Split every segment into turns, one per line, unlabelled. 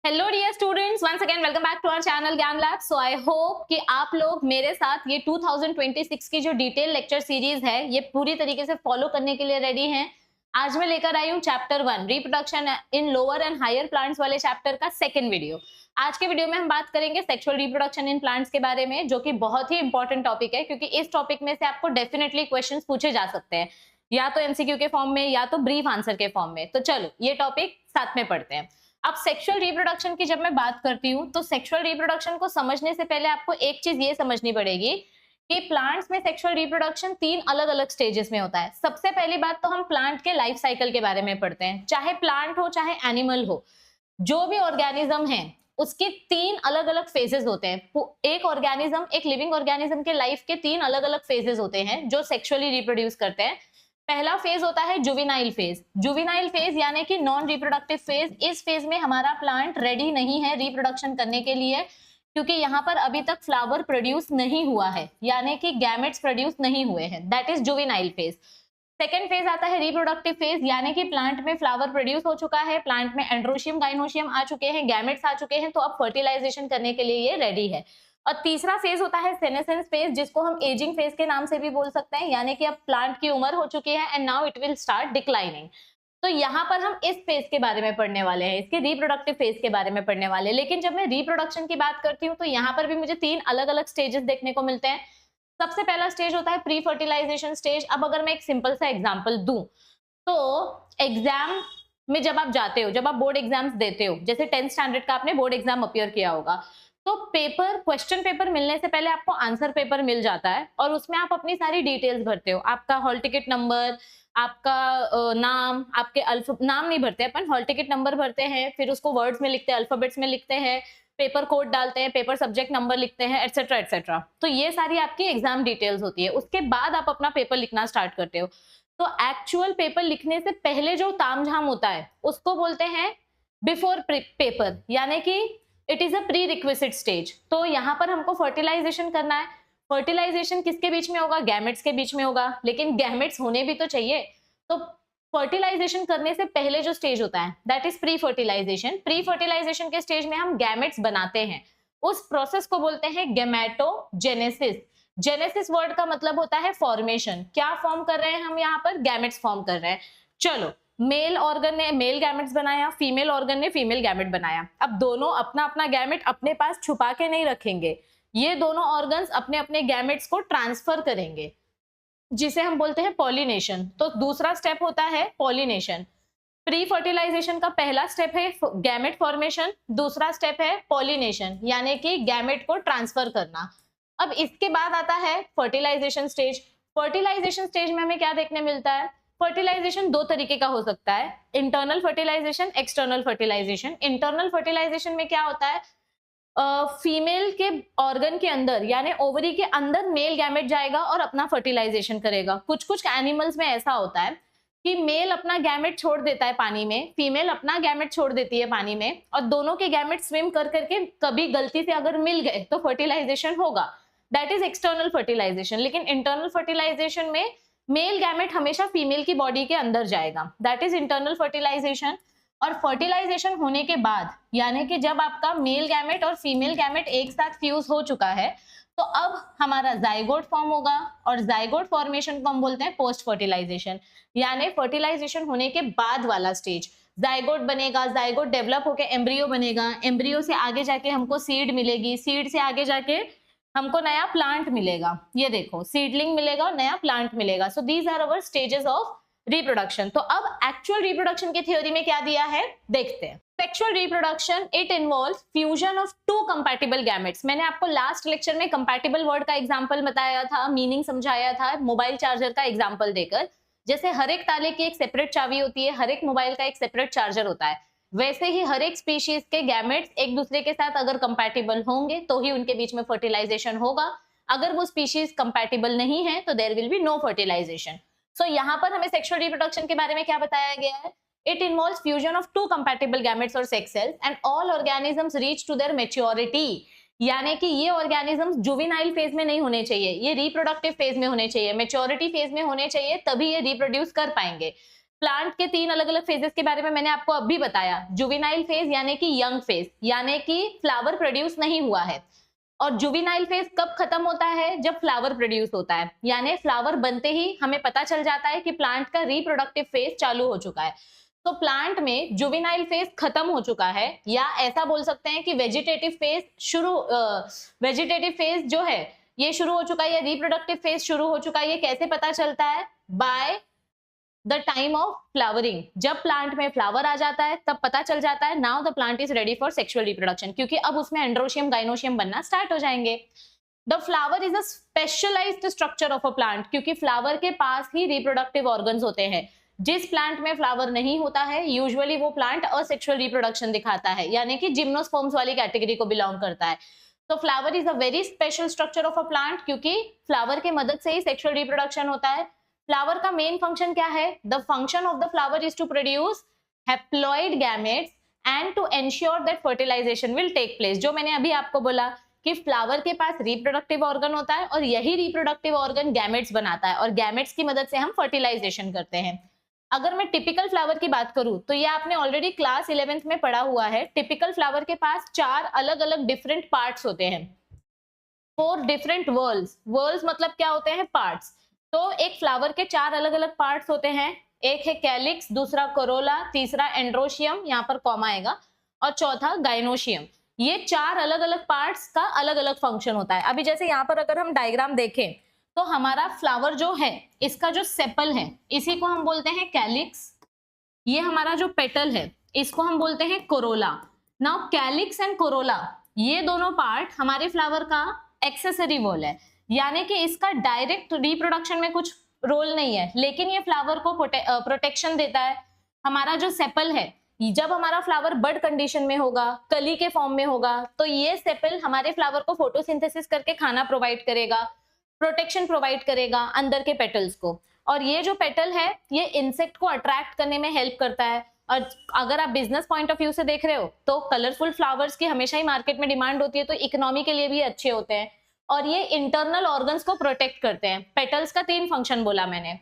Hello dear students, once again welcome back to our channel Gyan lab. So I hope कि आप लोग मेरे साथ ये 2026 की जो डिटेल लेक्चर सीरीज है ये पूरी तरीके से फॉलो करने के लिए रेडी हैं। आज मैं लेकर आई हूँ chapter 1 reproduction in lower and higher plants वाले चैप्टर का सेकंड वीडियो। आज के वीडियो में हम बात करेंगे सेक्सुअल रिप्रोडक्शन इन प्लांट्स के बारे में, जो कि बहुत ही इंपॉर्टेंट टॉपिक है क्योंकि इस टॉपिक में से आपको डेफिनेटली क्वेश्चंस पूछे जा सकते हैं, या तो एमसीक्यू के फॉर्म में या तो ब्रीफ आंसर के फॉर्म में। तो चलो ये टॉपिक साथ में पढ़ते हैं। अब सेक्सुअल रिप्रोडक्शन की जब मैं बात करती हूँ तो सेक्सुअल रिप्रोडक्शन को समझने से पहले आपको एक चीज ये समझनी पड़ेगी कि प्लांट्स में सेक्सुअल रिप्रोडक्शन 3 अलग अलग स्टेजेस में होता है। सबसे पहली बात तो हम प्लांट के लाइफ साइकिल के बारे में पढ़ते हैं। चाहे प्लांट हो चाहे एनिमल हो, जो भी ऑर्गेनिज्म है उसके 3 अलग अलग फेजेस होते हैं। एक ऑर्गेनिज्म, एक लिविंग ऑर्गेनिज्म के लाइफ के 3 अलग अलग फेजेस होते हैं जो सेक्सुअली रिप्रोड्यूस करते हैं। पहला फेज होता है जुवेनाइल फेज। जुवेनाइल फेज यानी कि नॉन रिप्रोडक्टिव फेज। इस फेज में हमारा प्लांट रेडी नहीं है रिप्रोडक्शन करने के लिए, क्योंकि यहाँ पर अभी तक फ्लावर प्रोड्यूस नहीं हुआ है, यानी कि गैमेट्स प्रोड्यूस नहीं हुए हैं। That is juvenile phase. Second phase आता है रिप्रोडक्टिव फेज, यानी कि प्लांट में फ्लावर प्रोड्यूस हो चुका है, प्लांट में एंड्रोशियम गाइनोशियम आ चुके हैं, गैमेट्स आ चुके हैं, तो अब फर्टिलाइजेशन करने के लिए ये रेडी है। और तीसरा फेज होता है सेनेसेंस फेज, जिसको हम एजिंग फेज के नाम से भी बोल सकते हैं, यानी कि अब प्लांट की उम्र हो चुकी है and now it will start declining. तो यहाँ पर हम इस फेज के बारे में पढ़ने वाले हैं, इसके रिप्रोडक्टिव फेज के बारे में पढ़ने वाले हैं। लेकिन जब मैं रिप्रोडक्शन की बात करती हूँ तो यहाँ पर भी मुझे 3 अलग अलग स्टेजेस देखने को मिलते हैं। सबसे पहला स्टेज होता है प्री फर्टिलाइजेशन स्टेज। अब अगर मैं एक सिंपल सा एग्जांपल दूं तो एग्जाम में जब आप जाते हो, जब आप बोर्ड एग्जाम्स देते हो, जैसे 10th स्टैंडर्ड का आपने बोर्ड एग्जाम अपीयर किया होगा, तो क्वेश्चन पेपर मिलने से पहले आपको आंसर पेपर मिल जाता है और उसमें आप अपनी सारी डिटेल्स भरते हो। आपका हॉल टिकट नंबर, आपका नाम, आपके नाम नहीं भरते अपन, हॉल टिकट नंबर भरते हैं, फिर उसको वर्ड्स में लिखते हैं, अल्फाबेट्स में लिखते हैं, पेपर कोड डालते हैं, पेपर सब्जेक्ट नंबर लिखते हैं, एटसेट्रा एटसेट्रा। तो ये सारी आपकी एग्जाम डिटेल्स होती है। उसके बाद आप अपना पेपर लिखना स्टार्ट करते हो। तो एक्चुअल पेपर लिखने से पहले जो तामझाम होता है उसको बोलते हैं बिफोर पेपर, यानी कि it is a pre requisite stage. तो यहाँ पर हमको फर्टिलाइजेशन करना है। फर्टिलाइजेशन किसके बीच में होगा? गैमेट्स के बीच में होगा, लेकिन गैमेट्स होने भी तो चाहिए। तो फर्टिलाइजेशन करने से पहले जो स्टेज होता है that is pre fertilization. Pre fertilization के स्टेज में हम गैमेट्स बनाते हैं। उस प्रोसेस को बोलते हैं गैमेटोजेनेसिस। जेनेसिस वर्ड का मतलब होता है फॉर्मेशन। क्या फॉर्म कर रहे हैं हम यहाँ पर? गैमेट्स फॉर्म कर रहे हैं। चलो, मेल ऑर्गन ने मेल गैमेट्स बनाया, फीमेल ऑर्गन ने फीमेल गैमेट बनाया। अब दोनों अपना अपना गैमेट अपने पास छुपा के नहीं रखेंगे, ये दोनों ऑर्गन्स अपने अपने गैमेट्स को ट्रांसफर करेंगे, जिसे हम बोलते हैं पॉलिनेशन। तो दूसरा स्टेप होता है पॉलिनेशन। प्री फर्टिलाइजेशन का पहला स्टेप है गैमेट फॉर्मेशन, दूसरा स्टेप है पॉलिनेशन, यानी कि गैमेट को ट्रांसफर करना। अब इसके बाद आता है फर्टिलाइजेशन स्टेज। फर्टिलाइजेशन स्टेज में हमें क्या देखने मिलता है? फर्टिलाइजेशन 2 तरीके का हो सकता है, internal fertilization, external fertilization. Internal fertilization में क्या होता है? फीमेल के ऑर्गन के अंदर यानी ओवरी के अंदर मेल गैमेट जाएगा और अपना फर्टिलाइजेशन करेगा। कुछ कुछ एनिमल्स में ऐसा होता है कि मेल अपना गैमेट छोड़ देता है पानी में, फीमेल अपना गैमेट छोड़ देती है पानी में, और दोनों के गैमेट स्विम कर करके कभी गलती से अगर मिल गए तो फर्टिलाइजेशन होगा। That is external fertilization. लेकिन इंटरनल फर्टिलाइजेशन में मेल गैमेट हमेशा फीमेल की बॉडी के अंदर जाएगा। That is internal fertilization. और फर्टिलाइजेशन होने के बाद, यानी कि जब आपका मेल गैमेट और फीमेल गैमेट एक साथ फ्यूज हो चुका है, तो अब हमारा जाइगोट फॉर्म होगा, और जाइगोट फॉर्मेशन को हम बोलते हैं पोस्ट फर्टिलाइजेशन, यानी फर्टिलाइजेशन होने के बाद वाला स्टेज। जाइगोट बनेगा, जाइगोट डेवलप होकर एम्ब्रियो बनेगा, एम्ब्रियो से आगे जाके हमको सीड मिलेगी, सीड से आगे जाके हमको नया प्लांट मिलेगा। ये देखो, सीडलिंग मिलेगा और नया प्लांट मिलेगा। So these are our stages of reproduction. तो अब एक्चुअल रिप्रोडक्शन की थ्योरी में क्या दिया है देखते हैं। Sexual reproduction it involve fusion of 2 compatible gametes. मैंने आपको लास्ट लेक्चर में कंपैटिबल वर्ड का एग्जांपल बताया था, मीनिंग समझाया था मोबाइल चार्जर का एग्जांपल देकर। जैसे हर एक ताले की एक सेपरेट चाबी होती है, हर एक मोबाइल का एक सेपरेट चार्जर होता है, वैसे ही हर एक स्पीशीज के गैमेट्स एक दूसरे के साथ अगर कंपैटिबल होंगे तो ही उनके बीच में फर्टिलाइजेशन होगा। अगर वो स्पीशीज कंपैटिबल नहीं है तो there will be no fertilization. So यहाँ पर हमें सेक्सुअल रिप्रोडक्शन के बारे में क्या बताया गया है? It involves fusion of 2 compatible gametes और sex cells and all organisms reach to their maturity. यानी कि ये ऑर्गेनिजम्स जुवेनाइल फेज में नहीं होने चाहिए, ये रिप्रोडक्टिव फेज में होने चाहिए, मैच्योरिटी फेज में होने चाहिए, तभी ये रिप्रोड्यूस कर पाएंगे। प्लांट के 3 अलग अलग फेजेस के बारे में मैंने आपको अभी बताया। जुवेनाइल फेज यानी कि यंग फेज, यानी कि फ्लावर प्रोड्यूस नहीं हुआ है। और जुवेनाइल फेज कब खत्म होता है? जब फ्लावर प्रोड्यूस होता है, यानी फ्लावर बनते ही हमें पता चल जाता है कि प्लांट का रिप्रोडक्टिव फेज चालू हो चुका है। तो प्लांट में जुवेनाइल फेज खत्म हो चुका है, या ऐसा बोल सकते हैं कि वेजिटेटिव फेज जो है ये शुरू हो चुका है, या रिप्रोडक्टिव फेज शुरू हो चुका है। ये कैसे पता चलता है? By the time of flowering. जब प्लांट में फ्लावर आ जाता है तब पता चल जाता है now the plant is ready for sexual reproduction, क्योंकि अब उसमें एंड्रोशियम गाइनोशियम बनना स्टार्ट हो जाएंगे। The flower is a specialized structure of a plant, क्योंकि फ्लावर के पास ही रिप्रोडक्टिव ऑर्गन्स होते हैं। जिस प्लांट में फ्लावर नहीं होता है यूजुअली वो प्लांट असेक्सुअल रिप्रोडक्शन दिखाता है, यानी कि जिम्नोस्पर्म्स वाली कैटेगरी को बिलोंग करता है। तो flower is a very special structure of a plant, क्योंकि फ्लावर के मदद से ही सेक्सुअल रिप्रोडक्शन होता है। फ्लावर का मेन फंक्शन क्या है? The function of the flower is to produce haploid gametes and to ensure that fertilization will take place. जो मैंने अभी आपको बोला कि फ्लावर के पास रिप्रोडक्टिव ऑर्गन होता है और यही रिप्रोडक्टिव ऑर्गन गैमेट्स बनाता है, और गैमेट्स की मदद से हम फर्टिलाइजेशन करते हैं। अगर मैं टिपिकल फ्लावर की बात करूं तो ये आपने ऑलरेडी क्लास 11th में पढ़ा हुआ है। टिपिकल फ्लावर के पास 4 अलग अलग डिफरेंट पार्ट्स होते हैं, 4 डिफरेंट वर्ल्स। वर्ल्स मतलब क्या होते हैं? पार्ट्स। तो एक फ्लावर के 4 अलग अलग पार्ट्स होते हैं। एक है कैलिक्स, दूसरा कोरोला, तीसरा एंड्रोशियम, यहाँ पर कॉमा आएगा, और चौथा गाइनोशियम। ये 4 अलग अलग पार्ट्स का अलग अलग फंक्शन होता है। अभी जैसे यहाँ पर अगर हम डायग्राम देखें तो हमारा फ्लावर जो है इसका जो सेपल है इसी को हम बोलते हैं कैलिक्स। ये हमारा जो पेटल है इसको हम बोलते हैं Corolla. Now calyx and Corolla ये दोनों पार्ट हमारे फ्लावर का एक्सेसरी वॉल है, यानी कि इसका डायरेक्ट रिप्रोडक्शन में कुछ रोल नहीं है, लेकिन ये फ्लावर को प्रोटेक्शन देता है। हमारा जो सेपल है, जब हमारा फ्लावर बड कंडीशन में होगा, कली के फॉर्म में होगा, तो ये सेपल हमारे फ्लावर को फोटोसिंथेसिस करके खाना प्रोवाइड करेगा, प्रोटेक्शन प्रोवाइड करेगा अंदर के पेटल्स को। और ये जो पेटल है ये इंसेक्ट को अट्रैक्ट करने में हेल्प करता है। और अगर आप बिजनेस पॉइंट ऑफ व्यू से देख रहे हो तो कलरफुल फ्लावर्स की हमेशा ही मार्केट में डिमांड होती है, तो इकोनॉमी के लिए भी अच्छे होते हैं। और ये इंटरनल ऑर्गन्स को प्रोटेक्ट करते हैं। पेटल्स का 3 फंक्शन बोला मैंने,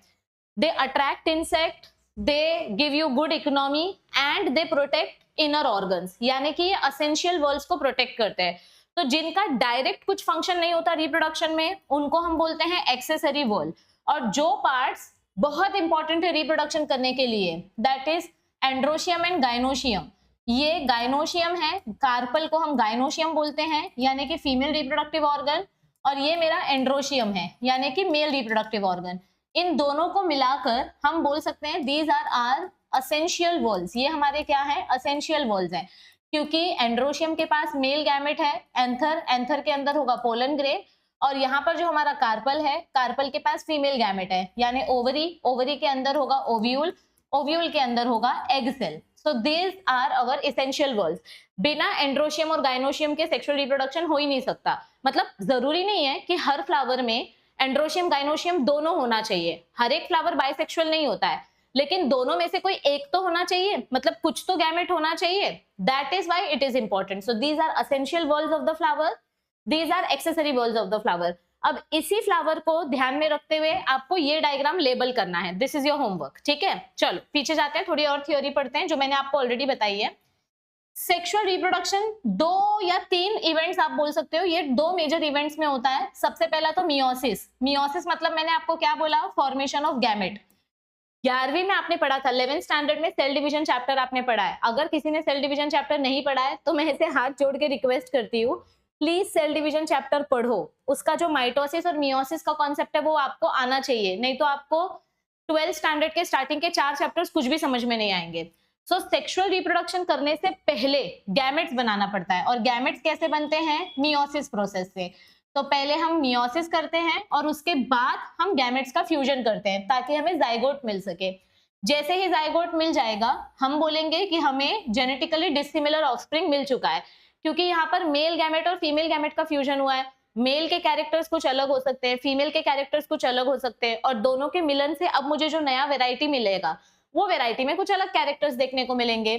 they attract insect, they give you good economy and they protect inner organs, यानी कि ये असेंशियल वर्ल्स को प्रोटेक्ट करते हैं। तो जिनका डायरेक्ट कुछ फंक्शन नहीं होता रिप्रोडक्शन में उनको हम बोलते हैं एक्सेसरी वर्ल। और जो पार्ट्स बहुत इंपॉर्टेंट है रिप्रोडक्शन करने के लिए that is androecium and gynoecium. ये गाइनोशियम है, कार्पल को हम गाइनोशियम बोलते हैं यानी कि फीमेल रिप्रोडक्टिव ऑर्गन, और ये मेरा एंड्रोशियम है यानी कि मेल रिप्रोडक्टिव ऑर्गन। इन दोनों को मिलाकर हम बोल सकते हैं these are are essential whorls. ये हमारे क्या है? असेंशियल वॉल्स हैं, क्योंकि एंड्रोशियम के पास मेल गैमेट है, एंथर के अंदर होगा पोलन ग्रेन, और यहाँ पर जो हमारा कार्पल है, कार्पल के पास फीमेल गैमेट है यानी ओवरी के अंदर होगा ओव्यूल के अंदर होगा egg cell. So these are our essential whorls. बिना एंड्रोशियम और गाइनोशियम के सेक्सुअल रिप्रोडक्शन हो ही नहीं सकता। मतलब जरूरी नहीं है कि हर फ्लावर में एंड्रोशियम गाइनोशियम दोनों होना चाहिए, हर एक फ्लावर बाइसेक्सुअल नहीं होता है, लेकिन दोनों में से कोई एक तो होना चाहिए, मतलब कुछ तो गैमेट होना चाहिए। That is why it is important. So these are essential whorls of the flower, these are accessory whorls of the flower. अब इसी फ्लावर को ध्यान में रखते हुए आपको ये डायग्राम लेबल करना है। दिस इज योर होमवर्क, ठीक है। चलो पीछे जाते हैं, थोड़ी और थ्योरी पढ़ते हैं जो मैंने आपको ऑलरेडी बताई है। सेक्सुअल रिप्रोडक्शन 2 या 3 इवेंट्स आप बोल सकते हो, ये 2 मेजर इवेंट्स में होता है। सबसे पहला तो मियोसिस। मियोसिस मतलब मैंने आपको क्या बोला? Formation of gamete. 11वीं में आपने पढ़ा था, 11th स्टैंडर्ड में सेल डिवीजन चैप्टर आपने पढ़ा है। अगर किसी ने सेल डिवीजन चैप्टर नहीं पढ़ा है तो मैं इसे हाथ जोड़ के रिक्वेस्ट करती हूँ, प्लीज सेल डिवीजन चैप्टर पढ़ो। उसका जो माइटोसिस और मियोसिस का कॉन्सेप्ट है वो आपको आना चाहिए, नहीं तो आपको 12th स्टैंडर्ड के स्टार्टिंग के 4 चैप्टर्स कुछ भी समझ में नहीं आएंगे। सो सेक्सुअल रिप्रोडक्शन करने से पहले गैमेट्स बनाना पड़ता है, और गैमेट्स कैसे बनते हैं? मियोसिस प्रोसेस से। तो पहले हम मियोसिस करते हैं और उसके बाद हम गैमेट्स का फ्यूजन करते हैं ताकि हमें जाइगोट मिल सके। जैसे ही जाइगोट मिल जाएगा हम बोलेंगे कि हमें जेनेटिकली डिसिमिलर ऑफस्प्रिंग मिल चुका है, क्योंकि यहाँ पर मेल गैमेट और फीमेल गैमेट का फ्यूजन हुआ है। मेल के कैरेक्टर्स कुछ अलग हो सकते हैं, फीमेल के कैरेक्टर्स कुछ अलग हो सकते हैं, और दोनों के मिलन से अब मुझे जो नया वेराइटी मिलेगा वो वेराइटी में कुछ अलग कैरेक्टर्स देखने को मिलेंगे।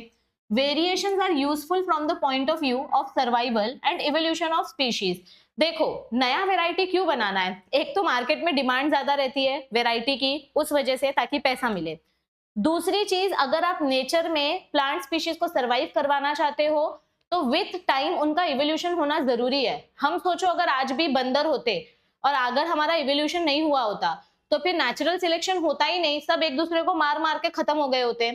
Variations are useful from the point of view of survival and evolution of species. देखो नया वेराइटी क्यों बनाना है? एक तो मार्केट में डिमांड ज्यादा रहती है वेराइटी की, उस वजह से ताकि पैसा मिले। दूसरी चीज, अगर आप नेचर में प्लांट स्पीशीज को सरवाइव करवाना चाहते हो तो विथ टाइम उनका इवोल्यूशन होना जरूरी है। हम सोचो अगर आज भी बंदर होते और अगर हमारा इवोल्यूशन नहीं हुआ होता तो फिर नेचुरल सिलेक्शन होता ही नहीं, सब एक दूसरे को मार मार के खत्म हो गए होते।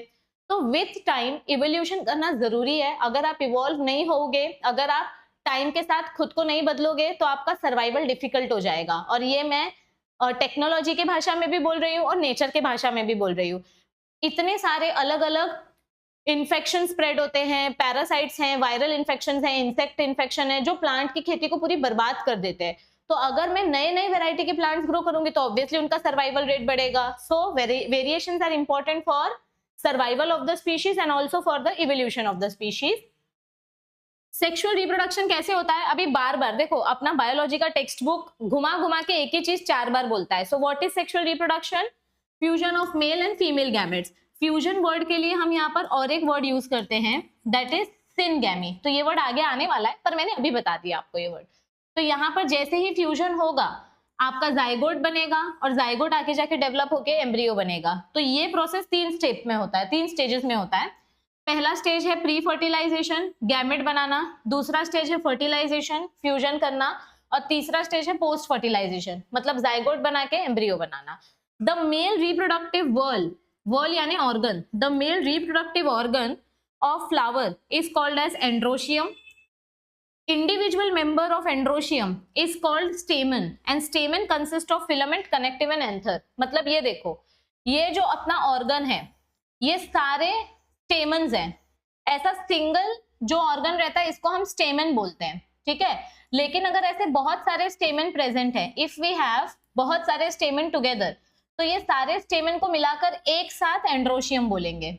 तो विथ टाइम इवोल्यूशन करना जरूरी है। अगर आप इवॉल्व नहीं होगे, अगर आप टाइम के साथ खुद को नहीं बदलोगे तो आपका सर्वाइवल डिफिकल्ट हो जाएगा। और ये मैं टेक्नोलॉजी के भाषा में भी बोल रही हूँ और नेचर के भाषा में भी बोल रही हूँ। इतने सारे अलग अलग इन्फेक्शन स्प्रेड होते हैं, पैरासाइट्स हैं, वायरल इन्फेक्शन है, इंसेक्ट इन्फेक्शन है, जो प्लांट की खेती को पूरी बर्बाद कर देते हैं। तो अगर मैं नए नए वेराइटी के प्लांट्स ग्रो करूंगी तो ऑब्वियसली उनका सर्वाइवल रेट बढ़ेगा। So variations are important for survival of the species and also for the evolution of the species. Sexual reproduction कैसे होता है? अभी बार बार देखो, अपना बायोलॉजी का टेक्स्ट बुक घुमा घुमा के एक ही चीज 4 बार बोलता है। So what is sexual reproduction? Fusion of male and female gametes. Fusion word के लिए हम यहाँ पर और एक वर्ड यूज करते हैं, दैट इज सिनगैमी। तो ये वर्ड आगे आने वाला है पर मैंने अभी बता दिया आपको ये वर्ड। तो यहाँ पर जैसे ही फ्यूजन होगा आपका जाइगोट बनेगा और जाइगोट आके जाके डेवलप होके एम्ब्रियो बनेगा। तो ये प्रोसेस 3 स्टेप में होता है, 3 स्टेजेस में होता है। पहला स्टेज है प्री फर्टिलाइजेशन, गैमेट बनाना। दूसरा स्टेज है फर्टिलाइजेशन, फ्यूजन करना। और तीसरा स्टेज है पोस्ट फर्टिलाइजेशन, मतलब जाइगोट बना के एम्ब्रियो बनाना। द मेल रिप्रोडक्टिव वर्ल यानी organ, the male reproductive organ of flower is called as androecium. Individual member of androecium is called stamen and stamen consists of filament, connective and anther. मतलब ये देखो, ये जो अपना organ है ये सारे स्टेमन्स हैं। ऐसा सिंगल जो ऑर्गन रहता है इसको हम स्टेमन बोलते हैं, ठीक है। लेकिन अगर ऐसे बहुत सारे स्टेमन प्रेजेंट है, इफ वी हैव बहुत सारे स्टेमन टुगेदर, तो ये सारे स्टेमन को मिलाकर एक साथ एंड्रोशियम बोलेंगे,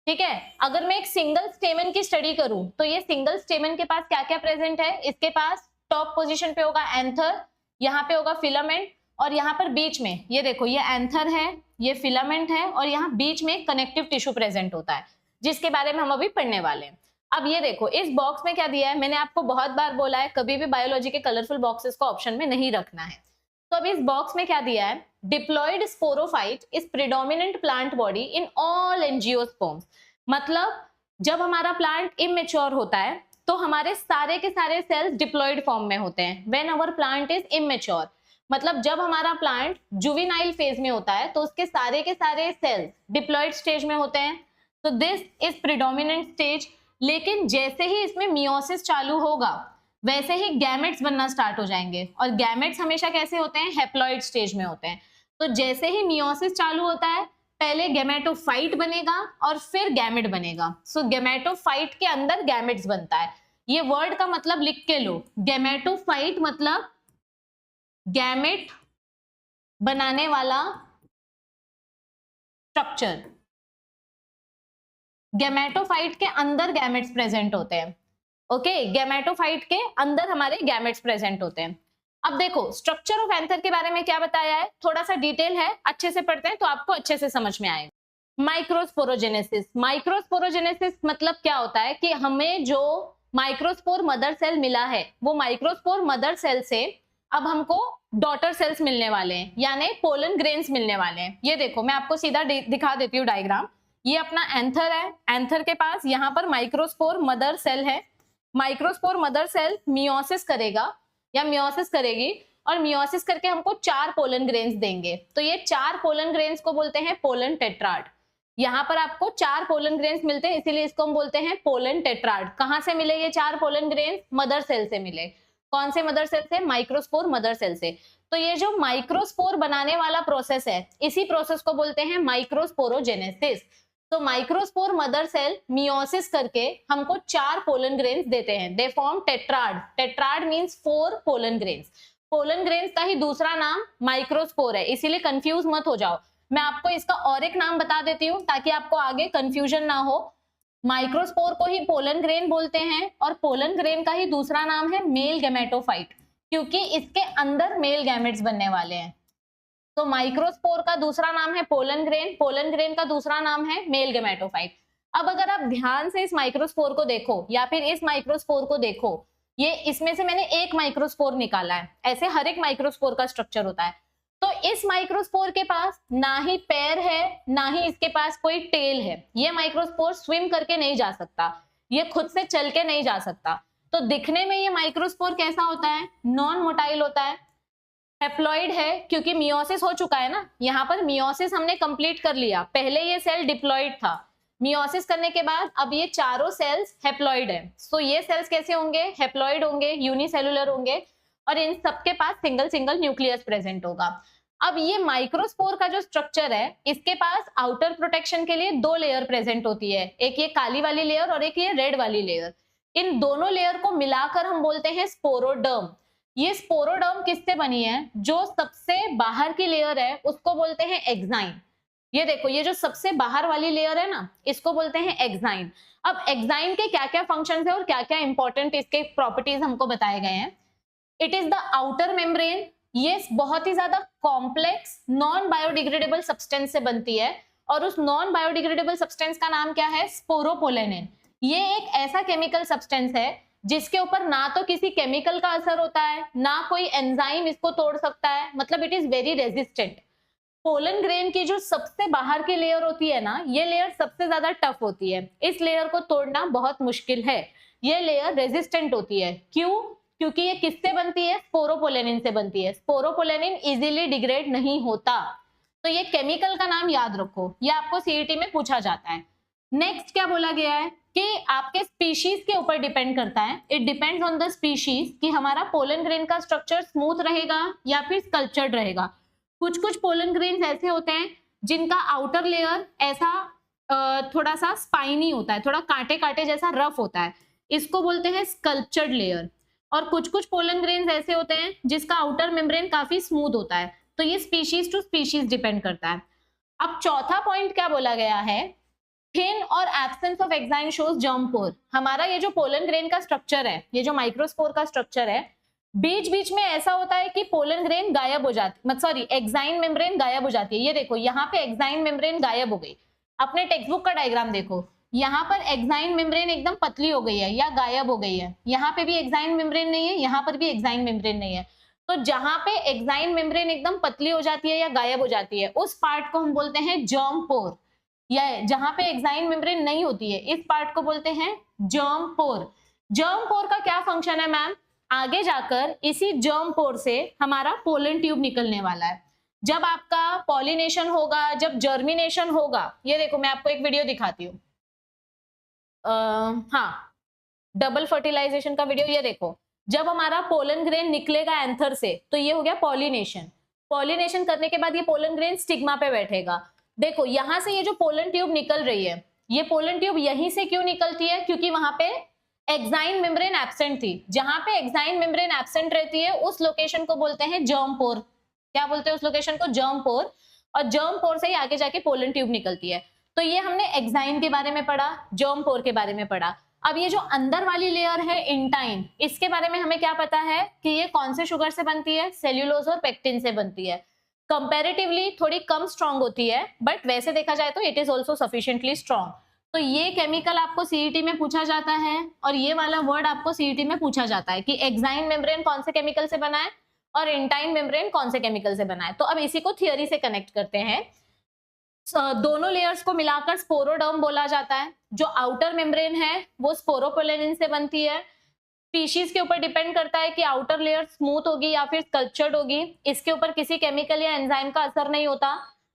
ठीक है। अगर मैं एक सिंगल स्टेमन की स्टडी करूं तो ये सिंगल स्टेमन के पास क्या क्या प्रेजेंट है? इसके पास टॉप पोजीशन पे होगा एंथर, यहाँ पे होगा फिलामेंट और यहाँ पर बीच में ये देखो ये एंथर है, ये फिलामेंट है और यहाँ बीच में कनेक्टिव टिश्यू प्रेजेंट होता है जिसके बारे में हम अभी पढ़ने वाले हैं। अब ये देखो इस बॉक्स में क्या दिया है, मैंने आपको बहुत बार बोला है कभी भी बायोलॉजी के कलरफुल बॉक्सेस को ऑप्शन में नहीं रखना है। तो अब इस बॉक्स में क्या दिया है, diploid sporophyte is predominant plant body in all angiosperms. मतलब जब हमारा प्लांट इमेच्योर होता है तो हमारे सारे के सारे सेल्स डिप्लॉयड फॉर्म में होते हैं। When our plant is immature, मतलब जब हमारा प्लांट जुवेनाइल फेज में होता है तो उसके सारे के सारे सेल्स डिप्लॉयड स्टेज में होते हैं। तो दिस इज प्रिडोमिनेंट स्टेज। लेकिन जैसे ही इसमें मियोसिस चालू होगा वैसे ही गैमेट्स बनना स्टार्ट हो जाएंगे और गैमेट्स हमेशा कैसे होते हैं, हैप्लॉइड स्टेज में होते हैं। तो जैसे ही मियोसिस चालू होता है पहले गैमेटोफाइट बनेगा और फिर गैमेट बनेगा। सो गैमेटोफाइट के अंदर गैमेट्स बनता है। ये वर्ड का मतलब लिख के लो, गैमेटोफाइट मतलब गैमेट बनाने वाला स्ट्रक्चर। गैमेटोफाइट के अंदर गैमेट्स प्रेजेंट होते हैं, ओके। गैमेटोफाइट के अंदर हमारे गैमेट्स प्रेजेंट होते हैं। अब देखो स्ट्रक्चर ऑफ एंथर के बारे में क्या बताया है, थोड़ा सा डिटेल है, अच्छे से पढ़ते हैं तो आपको अच्छे से समझ में आएगा। माइक्रोस्पोरोजेनेसिस, माइक्रोस्पोरोजेनेसिस मतलब क्या होता है कि हमें जो माइक्रोस्पोर मदर सेल मिला है वो माइक्रोस्पोर मदर सेल से अब हमको डॉटर सेल्स मिलने वाले हैं, यानी पोलन ग्रेन्स मिलने वाले हैं। ये देखो मैं आपको सीधा दिखा देती हूँ डायग्राम। ये अपना एंथर है, एंथर के पास यहाँ पर माइक्रोस्पोर मदर सेल है। माइक्रोस्पोर मदर सेल मियोसिस करेगा या मियोसिस करेगी और मियोसिस करके हमको 4 पोलन ग्रेन्स देंगे। तो ये 4 पोलन ग्रेन्स को बोलते हैं पोलन टेट्राड। यहाँ पर आपको 4 पोलन ग्रेन्स मिलते हैं इसीलिए इसको हम बोलते हैं पोलन टेट्राड। कहाँ से मिले ये 4 पोलन ग्रेन्स? मदर सेल से मिले। कौन से मदर सेल से? माइक्रोस्पोर मदर सेल से। तो ये जो माइक्रोस्पोर बनाने वाला प्रोसेस है इसी प्रोसेस को बोलते हैं माइक्रोस्पोरोजेनेसिस। तो माइक्रोस्पोर मदर सेल मियोसिस करके हमको 4 पोलन ग्रेन्स देते हैं, they form tetrad. Tetrad means 4 pollen grains. Pollen grains का ही दूसरा नाम माइक्रोस्पोर है, इसीलिए कंफ्यूज मत हो जाओ। मैं आपको इसका और एक नाम बता देती हूँ ताकि आपको आगे कंफ्यूजन ना हो। माइक्रोस्पोर को ही पोलन ग्रेन बोलते हैं और पोलन ग्रेन का ही दूसरा नाम है मेल गैमेटोफाइट, क्योंकि इसके अंदर मेल गैमेट्स बनने वाले हैं। तो माइक्रोस्पोर का दूसरा नाम है पोलन ग्रेन, पोलन ग्रेन का दूसरा नाम है मेल गैमेटोफाइट। अब अगर आप ध्यान से इस माइक्रोस्पोर को देखो या फिर इस माइक्रोस्पोर को देखो, ये इसमें से मैंने एक माइक्रोस्पोर निकाला है, ऐसे हर एक माइक्रोस्पोर का स्ट्रक्चर होता है। तो इस माइक्रोस्पोर के पास ना ही पैर है ना ही इसके पास कोई टेल है। ये माइक्रोस्पोर स्विम करके नहीं जा सकता, ये खुद से चल के नहीं जा सकता। तो दिखने में ये माइक्रोस्पोर कैसा होता है? नॉन मोटाइल होता है, हैप्लॉइड है, क्योंकि मियोसिस हो चुका है ना, यहाँ पर मियोसिस हमने कंप्लीट कर लिया। पहले ये सेल डिप्लॉइड था, मियोसिस करने के बाद अब ये चारों सेल्स हैप्लॉइड है। सो ये सेल्स कैसे होंगे? हैप्लॉइड होंगे, यूनिसेलुलर होंगे, और इन सबके पास सिंगल सिंगल न्यूक्लियस प्रेजेंट होगा। अब ये माइक्रोस्पोर का जो स्ट्रक्चर है, इसके पास आउटर प्रोटेक्शन के लिए दो लेयर प्रेजेंट होती है, एक ये काली वाली लेयर और एक ये रेड वाली लेयर। इन दोनों लेयर को मिलाकर हम बोलते हैं स्पोरोडर्म। ये स्पोरोडर्म किससे बनी है? जो सबसे बाहर की लेयर है उसको बोलते हैं एक्साइन। ये देखो, ये जो सबसे बाहर वाली लेयर है ना, इसको बोलते हैं एक्साइन। अब एक्साइन के क्या क्या फंक्शंस है और क्या क्या इंपॉर्टेंट इसके प्रॉपर्टीज हमको बताए गए हैं। It is the outer membrane. ये बहुत ही ज्यादा कॉम्प्लेक्स नॉन बायोडिग्रेडेबल सब्सटेंस से बनती है, और उस नॉन बायोडिग्रेडेबल सब्सटेंस का नाम क्या है? स्पोरोपोलेनिन। ये एक ऐसा केमिकल सब्सटेंस है जिसके ऊपर ना तो किसी केमिकल का असर होता है, ना कोई एंजाइम इसको तोड़ सकता है, मतलब it is very resistant. Pollen grain की जो सबसे बाहर की लेयर होती है ना, ये लेयर सबसे ज्यादा टफ होती है, इस लेयर को तोड़ना बहुत मुश्किल है। ये लेयर रेजिस्टेंट होती है। क्यों? क्योंकि ये किससे बनती है? स्पोरोपोलेनिन से बनती है। स्पोरोपोलेनिन इजीली डिग्रेड नहीं होता। तो ये केमिकल का नाम याद रखो, ये आपको सीईटी में पूछा जाता है। नेक्स्ट क्या बोला गया है कि आपके स्पीशीज के ऊपर डिपेंड करता है, it depends on the species, कि हमारा पोलन ग्रेन का स्ट्रक्चर स्मूथ रहेगा या फिर स्कल्पचर्ड रहेगा। कुछ कुछ पोलन ग्रेन्स ऐसे होते हैं जिनका आउटर लेयर ऐसा थोड़ा सा स्पाइनी होता है, थोड़ा कांटे कांटे जैसा रफ होता है, इसको बोलते हैं स्कल्पचर्ड लेयर। और कुछ कुछ पोलन ग्रेन्स ऐसे होते हैं जिसका आउटर मेम्ब्रेन काफी स्मूथ होता है। तो ये स्पीशीज टू स्पीशीज डिपेंड करता है। अब चौथा पॉइंट क्या बोला गया है? थिन और absence of exine shows germ pore. हमारा ये जो पोलन ग्रेन का स्ट्रक्चर है, ये जो माइक्रोस्पोर का स्ट्रक्चर है, बीच बीच में ऐसा होता है कि पोलन ग्रेन गायब हो जाती, मतलब सॉरी एक्साइन मेम्ब्रेन गायब हो जाती है। ये देखो, यहाँ पे एक्साइन मेम्ब्रेन गायब हो गई। अपने टेक्स्ट बुक का डायग्राम देखो, यहाँ पर एक्साइन मेम्ब्रेन एकदम पतली हो गई है या गायब हो गई है। यहाँ पे भी एक्साइन मेम्ब्रेन नहीं है, यहाँ पर भी एक्साइन मेम्ब्रेन नहीं है। तो जहां पे एक्साइन मेम्ब्रेन एकदम पतली हो जाती है या गायब हो जाती है, उस पार्ट को हम बोलते हैं जर्म पोर। या जहां पे एक्साइन मेम्ब्रेन नहीं होती है, इस पार्ट को बोलते हैं जर्म पोर। जर्म पोर का क्या फंक्शन है मैम? आगे जाकर इसी जर्म पोर से हमारा पोलन ट्यूब निकलने वाला है। जब आपका पॉलिनेशन होगा, जब जर्मिनेशन होगा, ये देखो मैं आपको एक वीडियो दिखाती हूँ, हाँ, डबल फर्टिलाइजेशन का वीडियो। ये देखो, जब हमारा पोलन ग्रेन निकलेगा एंथर से, तो ये हो गया पॉलिनेशन। पॉलिनेशन करने के बाद ये पोलन ग्रेन स्टिग्मा पे बैठेगा। देखो, यहां से ये जो पोलन ट्यूब निकल रही है, ये पोलन ट्यूब यहीं से क्यों निकलती है? क्योंकि वहां पे एक्साइन मेम्ब्रेन एब्सेंट थी। जहां पे एक्साइन मेम्ब्रेन एब्सेंट रहती है, उस लोकेशन को बोलते हैं जर्म पोर। क्या बोलते हैं उस लोकेशन को? जर्म पोर। और जर्म पोर से ही आगे जाके पोलन ट्यूब निकलती है। तो ये हमने एक्साइन के बारे में पढ़ा, जर्म पोर के बारे में पढ़ा। अब ये जो अंदर वाली लेयर है इंटाइन, इसके बारे में हमें क्या पता है कि ये कौन से शुगर से बनती है? सेल्यूलोज और पेक्टिन से बनती है। कंपैरेटिवली थोड़ी कम स्ट्रॉन्ग होती है, बट वैसे देखा जाए तो it is also sufficiently strong. तो ये केमिकल आपको सीईटी में पूछा जाता है, और ये वाला वर्ड आपको सीईटी में पूछा जाता है कि एक्साइन मेम्ब्रेन कौन से केमिकल से बना है और इंटाइन मेम्ब्रेन कौन से केमिकल से बना है। तो अब इसी को थियोरी से कनेक्ट करते हैं। दोनों लेयर्स को मिलाकर स्पोरोडर्म बोला जाता है। जो आउटर मेम्ब्रेन है वो स्पोरोपोलेनिन से बनती है। स्पीशीज के ऊपर डिपेंड करता है कि आउटर लेयर स्मूथ होगी या फिर स्कल्पचर्ड होगी। इसके ऊपर किसी केमिकल या एंजाइम का असर नहीं होता।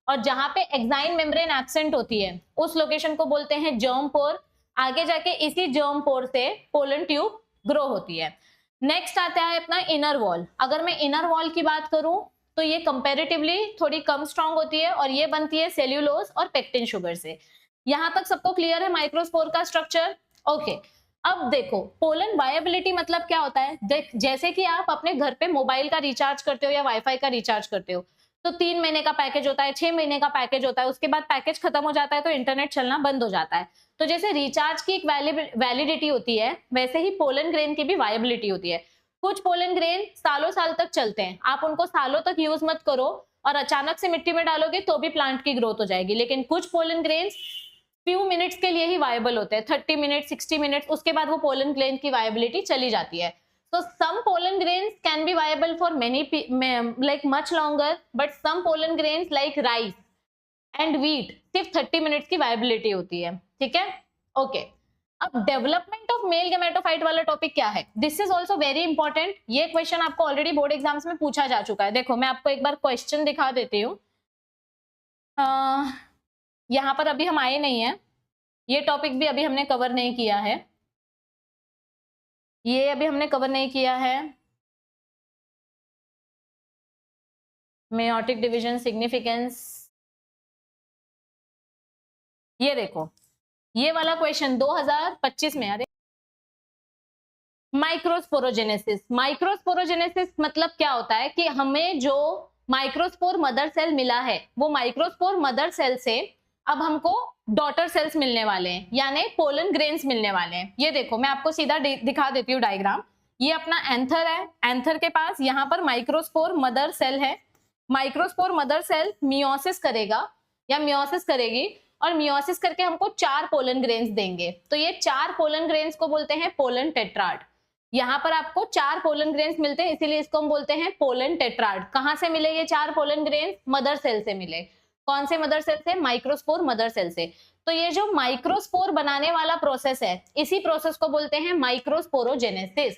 और जहां पे एक्साइन मेम्ब्रेन एब्सेंट होती है, उस लोकेशन को बोलते हैं जर्म पोर। आगे जाके इसी जर्म पोर से पोलन ट्यूब ग्रो होती है। नेक्स्ट आता है अपना इनर वॉल। अगर मैं इनर वॉल की बात करूं तो ये कंपैरेटिवली थोड़ी कम स्ट्रॉन्ग होती है, और ये बनती है सेल्यूलोज और पेक्टिन शुगर से। यहां तक सबको क्लियर है माइक्रोस्पोर का स्ट्रक्चर? ओके। अब देखो, पोलन वायबिलिटी मतलब क्या होता है? जैसे कि आप अपने घर पे मोबाइल का रिचार्ज करते हो या वाईफाई का रिचार्ज करते हो, तो 3 महीने का पैकेज होता है, 6 महीने का पैकेज होता है, उसके बाद पैकेज खत्म हो जाता है तो इंटरनेट चलना बंद हो जाता है। तो जैसे रिचार्ज की एक वैलिडिटी होती है, वैसे ही पोलन ग्रेन की भी वायबिलिटी होती है। कुछ पोलन ग्रेन सालों साल तक चलते हैं, आप उनको सालों तक यूज मत करो और अचानक से मिट्टी में डालोगे तो भी प्लांट की ग्रोथ हो जाएगी। लेकिन कुछ पोलन ग्रेन फ्यू मिनट्स के लिए ही वायबल होते हैं, 30 मिनट 60 मिनट्स, उसके बाद वो पोलन ग्रेन की वायबिलिटी चली जाती है। So some pollen grains can be viable for like much longer, but some pollen grains like rice and wheat सिर्फ 30 मिनट्स की वायबिलिटी होती है, ठीक है, ओके। अब डेवलपमेंट ऑफ मेल गेमेटोफाइट वाला टॉपिक क्या है, this is also very important. ये क्वेश्चन आपको ऑलरेडी बोर्ड एग्जाम्स में पूछा जा चुका है। देखो मैं आपको एक बार क्वेश्चन दिखा देती हूँ। यहाँ पर अभी हम आए नहीं है, ये टॉपिक भी अभी हमने कवर नहीं किया है, ये अभी हमने कवर नहीं किया है। मेयोटिक डिवीजन सिग्निफिकेंस, ये देखो ये वाला क्वेश्चन 2025 में। अरे माइक्रोस्पोरोजेनेसिस, माइक्रोस्पोरोजेनेसिस मतलब क्या होता है कि हमें जो माइक्रोस्पोर मदर सेल मिला है, वो माइक्रोस्पोर मदर सेल से अब हमको डॉटर सेल्स मिलने वाले हैं, यानी पोलन ग्रेन्स मिलने वाले हैं। ये देखो मैं आपको सीधा दिखा देती हूँ डायग्राम। ये अपना एंथर है, एंथर के पास यहाँ पर माइक्रोस्पोर मदर सेल है। माइक्रोस्पोर मदर सेल मियोसिस करेगा या मियोसिस करेगी, और मियोसिस करके हमको 4 पोलन ग्रेन्स देंगे। तो ये 4 पोलन ग्रेन्स को बोलते हैं पोलन टेट्राड। यहाँ पर आपको 4 पोलन ग्रेन्स मिलते हैं, इसीलिए इसको हम बोलते हैं पोलन टेट्राड। कहाँ से मिले ये 4 पोलन ग्रेन्स? मदर सेल से मिले। कौन से मदर सेल से? माइक्रोस्पोर मदर सेल से। तो ये जो माइक्रोस्पोर बनाने वाला प्रोसेस है, इसी प्रोसेस को बोलते हैं माइक्रोस्पोरोजेनेसिस।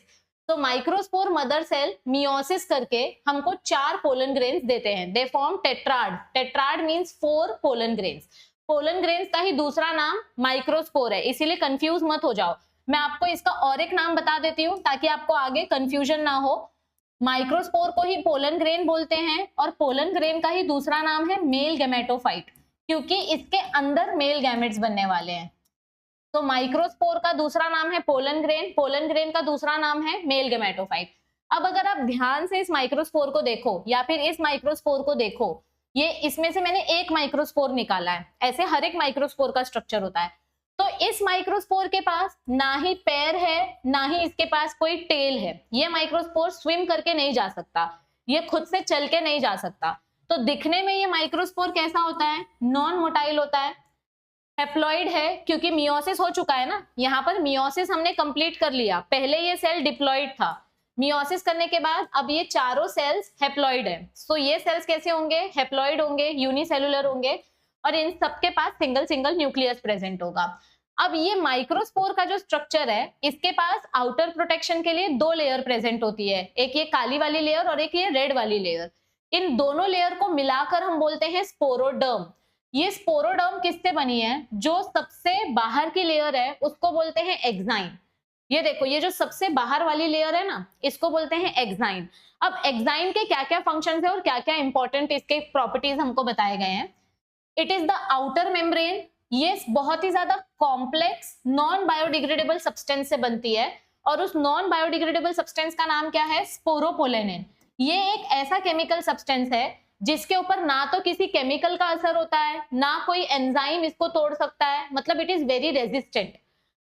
तो माइक्रोस्पोर मदर सेल मियोसिस करके हमको 4 पोलन ग्रेन्स देते हैं। They form tetrad. Tetrad means 4 pollen grains. Pollen grains का ही दूसरा नाम माइक्रोस्पोर है, इसीलिए कंफ्यूज मत हो जाओ। मैं आपको इसका और एक नाम बता देती हूँ ताकि आपको आगे कंफ्यूजन ना हो। माइक्रोस्पोर को ही पोलन ग्रेन बोलते हैं, और पोलन ग्रेन का ही दूसरा नाम है मेल गैमेटोफाइट, क्योंकि इसके अंदर मेल गैमेट्स बनने वाले हैं। तो माइक्रोस्पोर का दूसरा नाम है पोलन ग्रेन, पोलन ग्रेन का दूसरा नाम है मेल गैमेटोफाइट। अब अगर आप ध्यान से इस माइक्रोस्पोर को देखो या फिर इस माइक्रोस्पोर को देखो, ये इसमें से मैंने एक माइक्रोस्पोर निकाला है, ऐसे हर एक माइक्रोस्पोर का स्ट्रक्चर होता है। तो इस माइक्रोस्पोर के पास ना ही पैर है, ना ही इसके पास कोई टेल है। ये माइक्रोस्पोर स्विम करके नहीं जा सकता, ये खुद से चल के नहीं जा सकता। तो दिखने में ये माइक्रोस्पोर कैसा होता है? नॉन मोटाइल होता है, हैप्लॉइड है, क्योंकि मियोसिस हो चुका है ना। यहाँ पर मियोसिस हमने कंप्लीट कर लिया, पहले ये सेल डिप्लॉइड था, मियोसिस करने के बाद अब ये चारों सेल्स हैप्लॉइड है। सो ये सेल्स कैसे होंगे? हैप्लॉइड होंगे, यूनिसेलुलर होंगे, और इन सबके पास सिंगल सिंगल न्यूक्लियस प्रेजेंट होगा। अब ये माइक्रोस्पोर का जो स्ट्रक्चर है, इसके पास आउटर प्रोटेक्शन के लिए 2 लेयर प्रेजेंट होती है, एक ये काली वाली लेयर और एक ये रेड वाली लेयर। इन दोनों लेयर को मिलाकर हम बोलते हैं स्पोरोडर्म। ये स्पोरोडर्म किससे बनी है? जो सबसे बाहर की लेयर है उसको बोलते हैं एक्साइन। ये देखो ये जो सबसे बाहर वाली लेयर है ना, इसको बोलते हैं एक्साइन। अब एक्साइन के क्या क्या फंक्शंस है और क्या क्या इंपॉर्टेंट इसके प्रॉपर्टीज हमको बताए गए हैं। It is the outer membrane. ये बहुत ही ज्यादा कॉम्प्लेक्स नॉन बायोडिग्रेडेबल सब्सटेंस से बनती है, और उस नॉन बायोडिग्रेडेबल सब्सटेंस का नाम क्या है? स्पोरोपोलेनिन। ये एक ऐसा केमिकल सब्सटेंस है जिसके ऊपर ना तो किसी केमिकल का असर होता है, ना कोई एंजाइम इसको तोड़ सकता है, मतलब it is very resistant.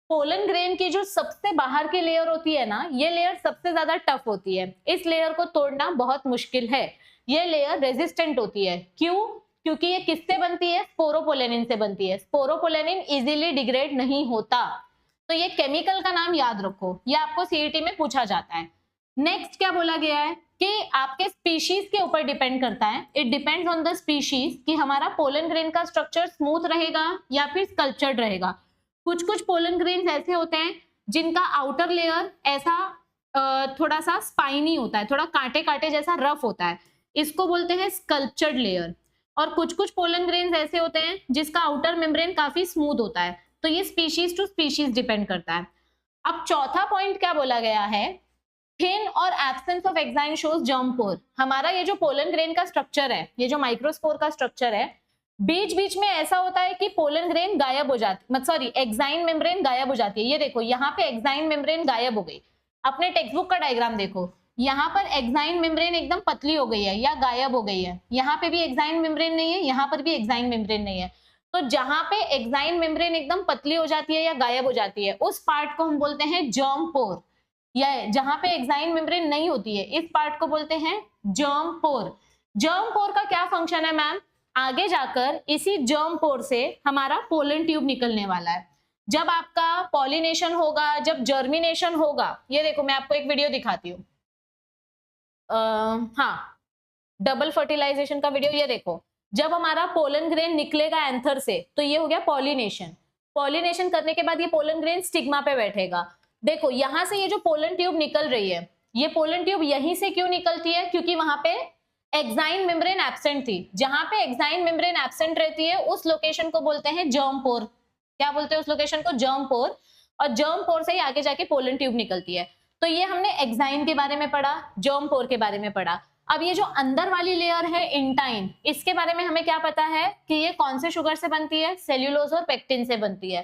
Pollen grain की जो सबसे बाहर की लेयर होती है ना, ये लेयर सबसे ज्यादा टफ होती है, इस लेयर को तोड़ना बहुत मुश्किल है। ये लेयर रेजिस्टेंट होती है, क्यों? क्योंकि ये किससे बनती है? स्पोरोपोलेनिन से बनती है। स्पोरोपोलेनिन इजीली डिग्रेड नहीं होता। तो ये केमिकल का नाम याद रखो, ये आपको सीईटी में पूछा जाता है। नेक्स्ट क्या बोला गया है कि आपके स्पीशीज के ऊपर डिपेंड करता है, it depends on the species, कि हमारा पोलन ग्रेन का स्ट्रक्चर स्मूथ रहेगा या फिर स्कल्पचर्ड रहेगा। कुछ कुछ पोलन ग्रेन्स ऐसे होते हैं जिनका आउटर लेयर ऐसा थोड़ा सा स्पाइनी होता है, थोड़ा कांटे कांटे जैसा रफ होता है, इसको बोलते हैं स्कल्पचर्ड लेयर। और कुछ कुछ पोलन ग्रेन्स ऐसे होते हैं जिसका आउटर मेम्ब्रेन काफी स्मूथ होता है। तो ये स्पीशीज टू स्पीशीज डिपेंड करता है। अब चौथा पॉइंट क्या बोला गया है? थिन और absence of exine shows germ pore. हमारा ये जो पोलन ग्रेन का स्ट्रक्चर है, ये जो माइक्रोस्पोर का स्ट्रक्चर है, बीच बीच में ऐसा होता है कि पोलन ग्रेन गायब हो जाती, सॉरी एक्साइन मेम्ब्रेन गायब हो जाती है। ये देखो यहाँ पे एक्साइन मेम्ब्रेन गायब हो गई। अपने टेक्स्ट बुक का डायग्राम देखो, यहाँ पर एक्साइन मेम्ब्रेन एकदम पतली हो गई है या गायब हो गई है। यहाँ पे भी एक्साइन मेम्ब्रेन नहीं है, यहाँ पर भी एक्साइन मेम्ब्रेन नहीं है। तो जहां पे एक्साइन मेम्ब्रेन एकदम पतली हो जाती है या गायब हो जाती है, उस पार्ट को हम बोलते हैं जर्म पोर। या जहां पे एक्साइन मेम्ब्रेन नहीं होती है, इस पार्ट को बोलते हैं जर्म पोर। जर्म पोर का क्या फंक्शन है मैम? आगे जाकर इसी जर्म पोर से हमारा पोलन ट्यूब निकलने वाला है। जब आपका पॉलिनेशन होगा, जब जर्मिनेशन होगा, ये देखो मैं आपको एक वीडियो दिखाती हूँ, हाँ, डबल फर्टिलाइजेशन का वीडियो, ये देखो, जब हमारा पोलन ग्रेन निकलेगा एंथर से तो ये हो गया पॉलिनेशन। पॉलिनेशन करने के बाद ये पोलन ग्रेन स्टिग्मा पे बैठेगा। देखो यहां से ये जो पोलन ट्यूब निकल रही है, ये पोलन ट्यूब यहीं से क्यों निकलती है? क्योंकि वहां पे एक्साइन मेम्ब्रेन एब्सेंट थी। जहां पे एक्साइन मेम्ब्रेन एब्सेंट रहती है उस लोकेशन को बोलते हैं जर्म पोर। क्या बोलते हैं उस लोकेशन को? जर्म पोर। और जर्म पोर से ही आगे जाके पोलन ट्यूब निकलती है। तो ये हमने एक्साइन के बारे में पढ़ा, जर्म पोर के बारे में पढ़ा। अब ये जो अंदर वाली लेयर है इंटाइन, इसके बारे में हमें क्या पता है कि ये कौन से शुगर से बनती है? सेल्यूलोज और पेक्टिन से बनती है।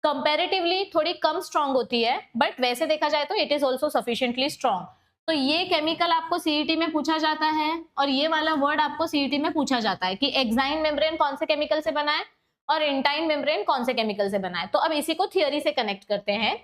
कंपैरेटिवली थोड़ी कम स्ट्रॉन्ग होती है, बट वैसे देखा जाए तो it is also sufficiently strong. तो ये केमिकल आपको सीईटी में पूछा जाता है और ये वाला वर्ड आपको सीईटी में पूछा जाता है कि एक्साइन मेम्ब्रेन कौन से केमिकल से बना है और इंटाइन मेम्ब्रेन कौन से केमिकल से बना है। तो अब इसी को थियोरी से कनेक्ट करते हैं।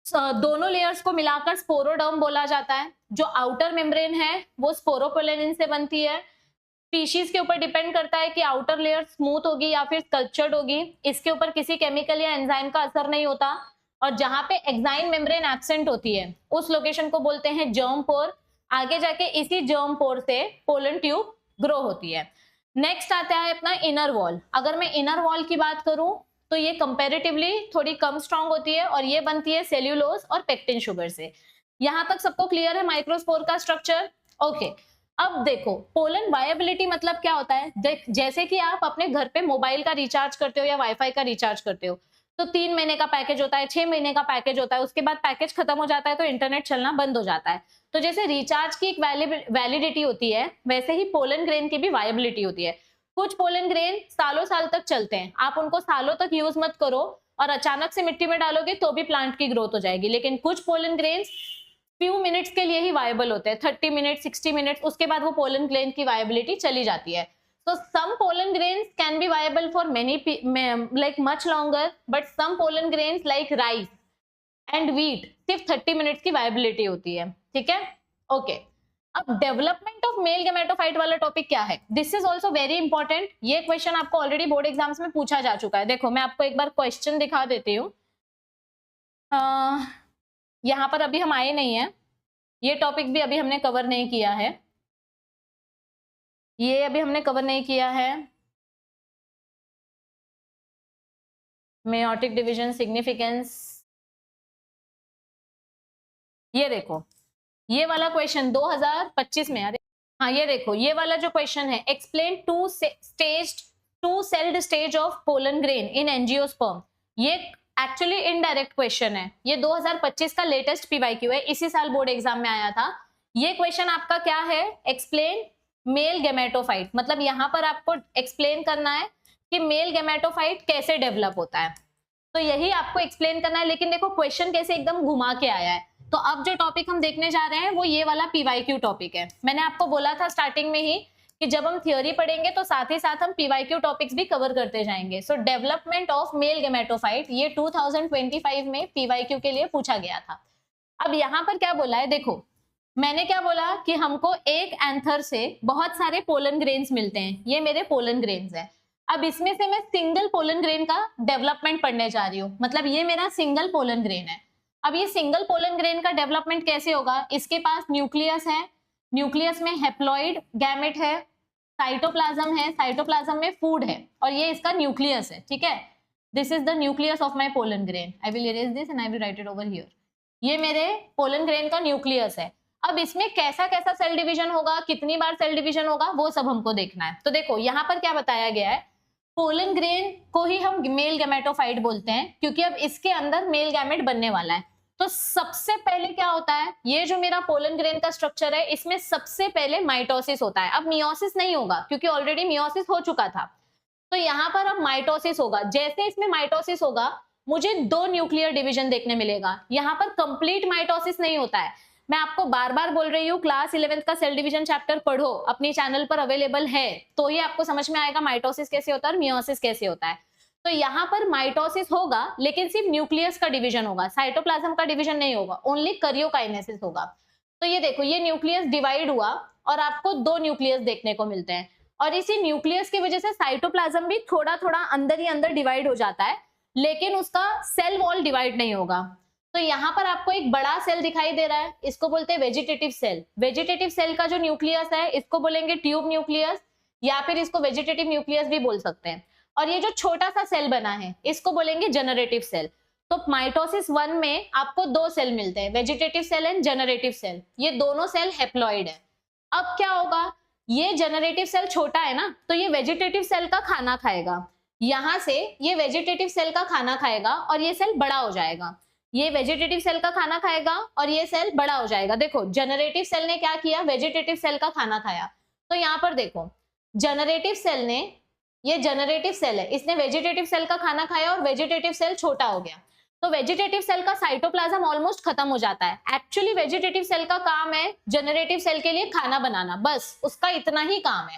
दोनों लेयर्स को मिलाकर स्पोरोडर्म बोला जाता है। जो आउटर मेम्ब्रेन है वो स्पोरोपोलेनिन से बनती है। स्पीशीज के ऊपर डिपेंड करता है कि आउटर लेयर स्मूथ होगी या फिर स्कल्पचर्ड होगी। इसके ऊपर किसी केमिकल या एंजाइम का असर नहीं होता। और जहां पे एक्साइन मेम्ब्रेन एब्सेंट होती है उस लोकेशन को बोलते हैं जर्म पोर। आगे जाके इसी जर्म पोर से पोलन ट्यूब ग्रो होती है। नेक्स्ट आता है अपना इनर वॉल। अगर मैं इनर वॉल की बात करूं तो ये कंपैरेटिवली थोड़ी कम स्ट्रॉन्ग होती है और ये बनती है सेल्यूलोज और पेक्टिन शुगर से। यहां तक सबको क्लियर है माइक्रोस्पोर का स्ट्रक्चर? ओके। अब देखो पोलन वायबिलिटी मतलब क्या होता है। जैसे कि आप अपने घर पे मोबाइल का रिचार्ज करते हो या वाईफाई का रिचार्ज करते हो तो 3 महीने का पैकेज होता है, 6 महीने का पैकेज होता है, उसके बाद पैकेज खत्म हो जाता है तो इंटरनेट चलना बंद हो जाता है। तो जैसे रिचार्ज की एक वैलिडिटी होती है वैसे ही पोलन ग्रेन की भी वायबिलिटी होती है। कुछ पोलन ग्रेन सालों साल तक चलते हैं, आप उनको सालों तक यूज मत करो और अचानक से मिट्टी में डालोगे तो भी प्लांट की ग्रोथ हो जाएगी। लेकिन कुछ पोलन ग्रेन फ्यू मिनट्स के लिए ही वायबल होते हैं, 30 मिनट 60 मिनट्स, उसके बाद वो पोलन ग्रेन की वायबिलिटी चली जाती है। So some pollen grains can be viable for like much longer, but some pollen grains like rice and wheat सिर्फ 30 मिनट्स की वायबिलिटी होती है। ठीक है, ओके। अब डेवलपमेंट ऑफ मेल गेमेटोफाइट वाला टॉपिक क्या है? This is also very important. ये क्वेश्चन आपको ऑलरेडी बोर्ड एग्जाम्स में पूछा जा चुका है। देखो मैं आपको एक बार क्वेश्चन दिखा देती हूँ। यहाँ पर अभी हम आए नहीं है, ये टॉपिक भी अभी हमने कवर नहीं किया है, ये अभी हमने कवर नहीं किया है। मेयोटिक डिवीजन सिग्निफिकेंस, ये देखो ये वाला क्वेश्चन 2025 में। अरे हाँ, ये देखो ये वाला जो क्वेश्चन है, explain two celled stage of pollen grain in angiosperm. ये एक्चुअली इनडायरेक्ट क्वेश्चन है। ये 2025 का लेटेस्ट पीवाईक्यू है, इसी साल बोर्ड एग्जाम में आया था। ये क्वेश्चन आपका क्या है? Explain mail gametophyte. मतलब यहाँ पर आपको एक्सप्लेन करना है कि मेल गेमेटोफाइट कैसे डेवलप होता है, तो यही आपको एक्सप्लेन करना है। लेकिन देखो क्वेश्चन कैसे एकदम घुमा के आया है। तो अब जो टॉपिक हम देखने जा रहे हैं वो ये वाला पीवाईक्यू टॉपिक है। मैंने आपको बोला था स्टार्टिंग में ही कि जब हम थियोरी पढ़ेंगे तो साथ ही साथ हम पीवाईक्यू टॉपिक्स भी कवर करते जाएंगे। सो डेवलपमेंट ऑफ मेल गेमेटोफाइट ये 2025 में पीवाईक्यू के लिए पूछा गया था। अब यहाँ पर क्या बोला है, देखो मैंने क्या बोला कि हमको एक एंथर से बहुत सारे पोलन ग्रेन्स मिलते हैं। ये मेरे पोलन ग्रेन्स है। अब इसमें से मैं सिंगल पोलन ग्रेन का डेवलपमेंट पढ़ने जा रही हूँ। मतलब ये मेरा सिंगल पोलन ग्रेन है। अब ये सिंगल पोलन ग्रेन का डेवलपमेंट कैसे होगा? इसके पास न्यूक्लियस है, न्यूक्लियस में हैप्लॉइड गैमेट है, साइटोप्लाज्म है, साइटोप्लाज्म में फूड है और ये इसका न्यूक्लियस है। ठीक है, this is the nucleus of my pollen grain. I will erase this and I will write it over here. ये मेरे पोलन ग्रेन का न्यूक्लियस है। अब इसमें कैसा कैसा सेल डिवीजन होगा, कितनी बार सेल डिवीजन होगा, वो सब हमको देखना है। तो देखो यहाँ पर क्या बताया गया है, पोलन ग्रेन को ही हम मेल गैमेटोफाइट बोलते हैं क्योंकि अब इसके अंदर मेल गैमेट बनने वाला है। तो सबसे पहले क्या होता है, ये जो मेरा पोलन ग्रेन का स्ट्रक्चर है इसमें सबसे पहले माइटोसिस होता है। अब मियोसिस नहीं होगा क्योंकि ऑलरेडी मियोसिस हो चुका था। तो यहाँ पर अब माइटोसिस होगा। जैसे इसमें माइटोसिस होगा मुझे 2 न्यूक्लियर डिवीजन देखने मिलेगा। यहाँ पर कंप्लीट माइटोसिस नहीं होता है। मैं आपको बार बार बोल रही हूँ क्लास 11th का सेल डिवीजन चैप्टर पढ़ो, अपनी चैनल पर अवेलेबल है, तो ही आपको समझ में आएगा माइटोसिस कैसे होता है और मियोसिस कैसे होता है। तो यहाँ पर माइटोसिस होगा लेकिन सिर्फ न्यूक्लियस का डिवीजन होगा, साइटोप्लाज्म का डिवीजन नहीं होगा, ओनली करियोकाइनेसिस होगा। तो ये देखो ये न्यूक्लियस डिवाइड हुआ और आपको 2 न्यूक्लियस देखने को मिलते हैं और इसी न्यूक्लियस की वजह से साइटोप्लाज्म भी थोड़ा थोड़ा अंदर ही अंदर डिवाइड हो जाता है। लेकिन उसका सेल वॉल डिवाइड नहीं होगा। तो यहाँ पर आपको एक बड़ा सेल दिखाई दे रहा है, इसको बोलते हैं वेजिटेटिव सेल। वेजिटेटिव सेल का जो न्यूक्लियस है इसको बोलेंगे ट्यूब न्यूक्लियस, या फिर इसको वेजिटेटिव न्यूक्लियस भी बोल सकते हैं। और ये जो छोटा सा सेल बना है इसको बोलेंगे जनरेटिव सेल। तो माइटोसिस 1 में आपको 2 सेल मिलते हैं, vegetative cell and generative cell. ये दोनों सेल हैप्लॉइड है। अब क्या होगा, ये जनरेटिव सेल छोटा है ना, तो ये वेजिटेटिव सेल का खाना खाएगा। यहां से ये वेजिटेटिव सेल का खाना खाएगा और ये सेल बड़ा हो जाएगा। ये वेजिटेटिव सेल का खाना खाएगा और ये सेल बड़ा हो जाएगा। देखो जनरेटिव सेल ने क्या किया, वेजिटेटिव सेल का खाना खाया। तो यहाँ पर देखो जनरेटिव सेल ने, ये जनरेटिव सेल है, इसने वेजिटेटिव सेल का खाना खाया और वेजिटेटिव सेल छोटा हो गया। तो वेजिटेटिव सेल का साइटोप्लाज्म ऑलमोस्ट खत्म हो जाता है। एक्चुअली वेजिटेटिव सेल का काम है जनरेटिव सेल के लिए खाना बनाना, बस उसका इतना ही काम है।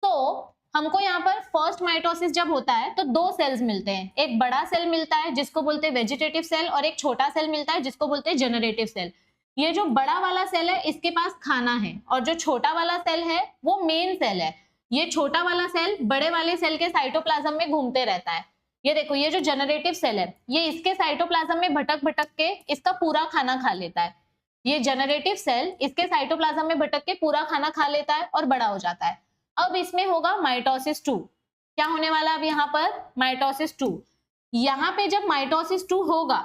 तो हमको यहाँ पर फर्स्ट माइटोसिस जब होता है तो 2 सेल्स मिलते हैं, एक बड़ा सेल मिलता है जिसको बोलते हैं वेजिटेटिव सेल और एक छोटा सेल मिलता है जिसको बोलते हैं जनरेटिव सेल। ये जो बड़ा वाला सेल है इसके पास खाना है और जो छोटा वाला सेल है वो मेन सेल है। ये छोटा वाला सेल बड़े वाले सेल के साइटोप्लाज्म में घूमते रहता है। ये देखो ये जो जनरेटिव सेल है ये इसके साइटोप्लाज्म में भटक भटक के इसका पूरा खाना खा लेता है। ये जनरेटिव सेल इसके साइटोप्लाज्म में भटक के पूरा खाना खा लेता है और बड़ा हो जाता है। अब इसमें होगा माइटोसिस 2। क्या होने वाला अब यहाँ पर, माइटोसिस 2। यहाँ पे जब माइटोसिस 2 होगा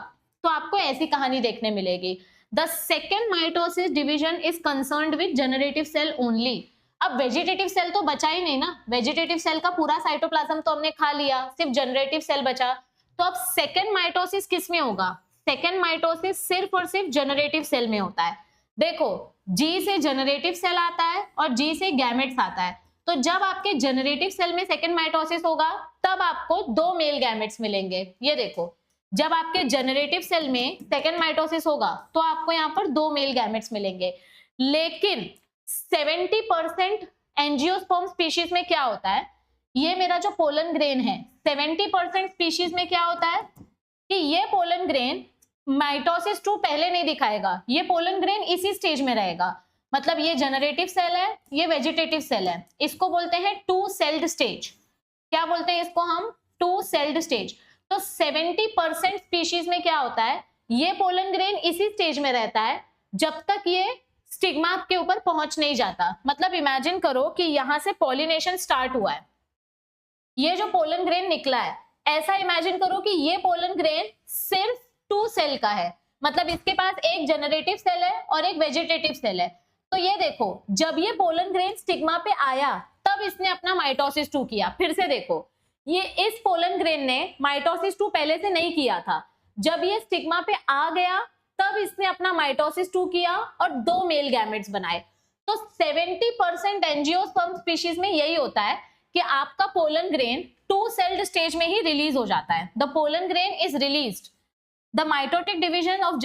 तो आपको ऐसी कहानी देखने मिलेगी, the second mitosis division is concerned with generative cell only. अब वेजिटेटिव सेल तो बचा ही नहीं ना, वेजिटेटिव सेल का पूरा साइटोप्लाज्म तो हमने खा लिया, सिर्फ जनरेटिव सेल बचा। तो अब सेकेंड माइटोसिस किस में होगा, सेकेंड माइटोसिस सिर्फ और सिर्फ जनरेटिव सेल में होता है। देखो जी से जनरेटिव सेल आता है और जी से गैमेट्स आता है। तो जब आपके जनरेटिव सेल में सेकेंड माइटोसिस होगा तब आपको 2 मेल गैमेट्स मिलेंगे। ये देखो जब आपके जनरेटिव सेल में सेकेंड माइटोसिस होगा तो आपको यहाँ पर 2 मेल गैमेट्स मिलेंगे। लेकिन 70% एंजियोस्पर्म स्पीशीज में क्या होता है, ये मेरा जो पोलन ग्रेन है 70% स्पीशीज में क्या होता है कि ये पोलन ग्रेन माइटोसिस 2 पहले नहीं दिखाएगा, ये पोलन ग्रेन इसी स्टेज में रहेगा। मतलब ये जनरेटिव सेल है, ये वेजिटेटिव सेल है, इसको बोलते हैं 2 सेल्ड स्टेज। क्या बोलते हैं इसको हम, 2 सेल्ड स्टेज। तो 70% स्पीशीज में क्या होता है, ये पोलन ग्रेन इसी स्टेज में रहता है जब तक ये स्टिग्मा के ऊपर पहुंच नहीं जाता। मतलब इमेजिन करो कि यहां से पॉलिनेशन स्टार्ट हुआ है, ये जो पोलन ग्रेन निकला है, ऐसा इमेजिन करो कि ये पोलन ग्रेन सिर्फ 2 सेल का है। मतलब इसके पास एक जनरेटिव सेल है और एक वेजिटेटिव सेल है। तो ये देखो जब ये पोलन ग्रेन स्टिग्मा पे आया तब इसने अपना माइटोसिस 2 किया। फिर से देखो ये इस पोलन ग्रेन ने माइटोसिस 2 पहले से नहीं किया था, जब ये स्टिग्मा पे आ गया तब इसने अपना माइटोसिस 2 किया और 2 मेल गैमेट्स बनाए। तो 70% एंजियोस्पर्म स्पीशीज में यही होता है कि आपका पोलन ग्रेन 2 सेल्ड स्टेज में ही रिलीज हो जाता है। The pollen grain is released. The mitotic division of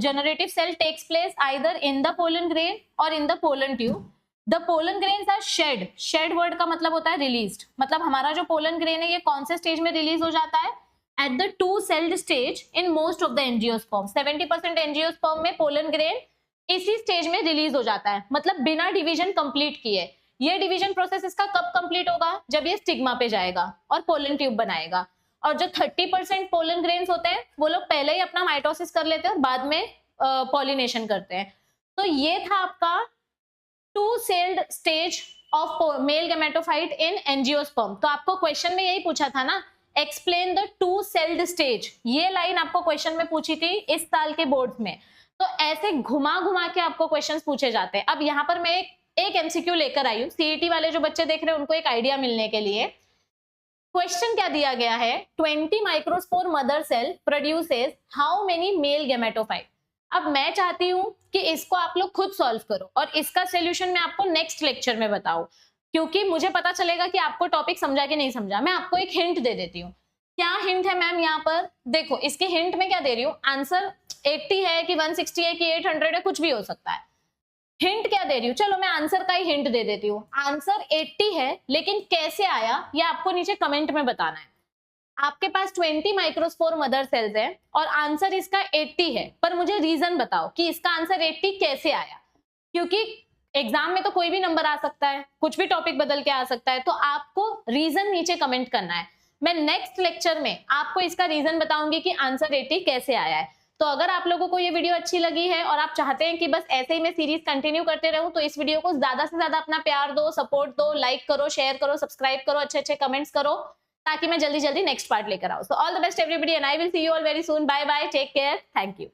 generative cell takes place either in the pollen grain or in the pollen tube. The pollen grains are shed. Shed word का मतलब होता है released. मतलब हमारा जो pollen grain है ये कौन से स्टेज में रिलीज हो जाता है, at the 2-celled stage in most of the angiosperm. 70% angiosperm में pollen grain इसी स्टेज में रिलीज हो जाता है, मतलब बिना डिवीजन कंप्लीट किए। ये डिवीजन प्रोसेस इसका कब कंप्लीट होगा, जब ये स्टिग्मा पे जाएगा और पोलन ट्यूब बनाएगा। और जो 30% पोलन ग्रेन्स होते हैं वो लोग पहले ही अपना माइटोसिस कर लेते हैं और बाद में पॉलिनेशन करते हैं। तो ये था आपका 2-celled stage of male gametophyte in angiosperm. तो आपको क्वेश्चन में यही पूछा था ना, एक्सप्लेन द 2-celled स्टेज। ये लाइन आपको क्वेश्चन में पूछी थी इस साल के बोर्ड में। तो ऐसे घुमा घुमा के आपको क्वेश्चंस पूछे जाते हैं। अब यहाँ पर मैं एक एमसीक्यू लेकर आई हूँ, सीईटी वाले जो बच्चे देख रहे हैं उनको एक आइडिया मिलने के लिए। क्वेश्चन क्या दिया गया है, 20 microspore mother cell produces how many male gametophyte. अब मैं चाहती हूं कि इसको आप लोग खुद सॉल्व करो और इसका सॉल्यूशन मैं आपको नेक्स्ट लेक्चर में बताऊं, क्योंकि मुझे पता चलेगा कि आपको टॉपिक समझा कि नहीं समझा। मैं आपको एक हिंट दे देती हूँ। क्या हिंट है मैम यहाँ पर, देखो इसके हिंट में क्या दे रही हूँ, आंसर 80 है कि 160 है कि 800 है, कुछ भी हो सकता है। हिंट क्या दे रही हूँ, चलो मैं आंसर का ही हिंट दे देती हूँ। आंसर 80 है, लेकिन कैसे आया ये आपको नीचे कमेंट में बताना है। आपके पास 20 माइक्रोस्पोर मदर सेल्स है और आंसर इसका 80 है, पर मुझे रीजन बताओ कि इसका आंसर 80 कैसे आया। क्योंकि एग्जाम में तो कोई भी नंबर आ सकता है, कुछ भी टॉपिक बदल के आ सकता है, तो आपको रीजन नीचे कमेंट करना है। मैं नेक्स्ट लेक्चर में आपको इसका रीजन बताऊंगी कि आंसर 80 कैसे आया है। तो अगर आप लोगों को ये वीडियो अच्छी लगी है और आप चाहते हैं कि बस ऐसे ही मैं सीरीज कंटिन्यू करते रहूं, तो इस वीडियो को ज्यादा से ज्यादा अपना प्यार दो, सपोर्ट दो, लाइक करो, शेयर करो, सब्सक्राइब करो, अच्छे अच्छे कमेंट्स करो, ताकि मैं जल्दी जल्दी नेक्स्ट पार्ट लेकर आऊं। So all the best everybody and I will see you all very soon. Bye bye, take care, thank you.